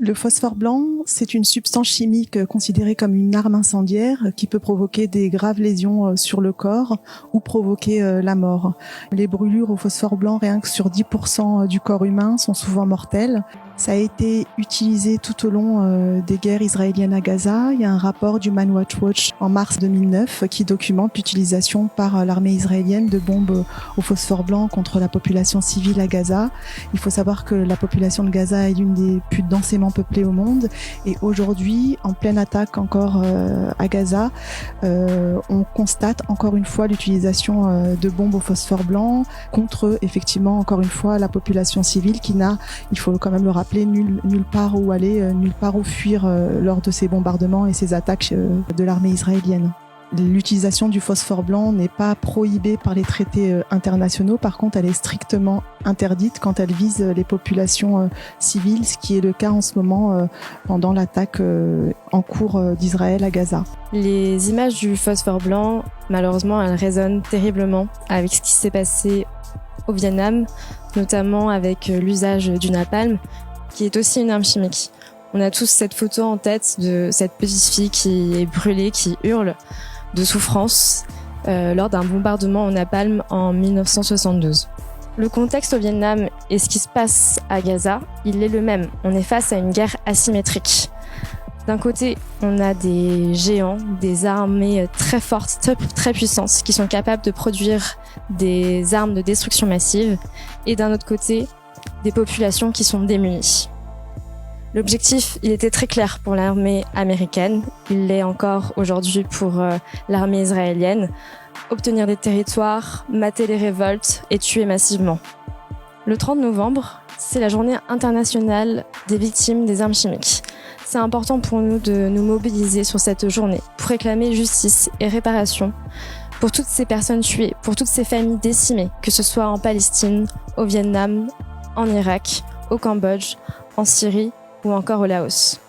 Le phosphore blanc, c'est une substance chimique considérée comme une arme incendiaire qui peut provoquer des graves lésions sur le corps ou provoquer la mort. Les brûlures au phosphore blanc, rien que sur 10% du corps humain, sont souvent mortelles. Ça a été utilisé tout au long des guerres israéliennes à Gaza. Il y a un rapport d'Human Rights Watch en mars 2009 qui documente l'utilisation par l'armée israélienne de bombes au phosphore blanc contre la population civile à Gaza. Il faut savoir que la population de Gaza est l'une des plus densément peuplées au monde et aujourd'hui, en pleine attaque encore à Gaza, on constate encore une fois l'utilisation de bombes au phosphore blanc contre effectivement encore une fois la population civile qui n'a, il faut quand même le rappeler, nulle part où aller, nulle part où fuir lors de ces bombardements et ces attaques de l'armée israélienne. L'utilisation du phosphore blanc n'est pas prohibée par les traités internationaux, par contre elle est strictement interdite quand elle vise les populations civiles, ce qui est le cas en ce moment pendant l'attaque en cours d'Israël à Gaza. Les images du phosphore blanc, malheureusement, elles résonnent terriblement avec ce qui s'est passé au Vietnam, notamment avec l'usage du napalm, qui est aussi une arme chimique. On a tous cette photo en tête de cette petite fille qui est brûlée, qui hurle de souffrance lors d'un bombardement au napalm en 1972. Le contexte au Vietnam et ce qui se passe à Gaza, il est le même. On est face à une guerre asymétrique. D'un côté, on a des géants, des armées très fortes, très puissantes, qui sont capables de produire des armes de destruction massive. Et d'un autre côté, des populations qui sont démunies. L'objectif, il était très clair pour l'armée américaine, il l'est encore aujourd'hui pour l'armée israélienne, obtenir des territoires, mater les révoltes et tuer massivement. Le 30 novembre, c'est la journée internationale des victimes des armes chimiques. C'est important pour nous de nous mobiliser sur cette journée pour réclamer justice et réparation pour toutes ces personnes tuées, pour toutes ces familles décimées, que ce soit en Palestine, au Vietnam, en Irak, au Cambodge, en Syrie ou encore au Laos.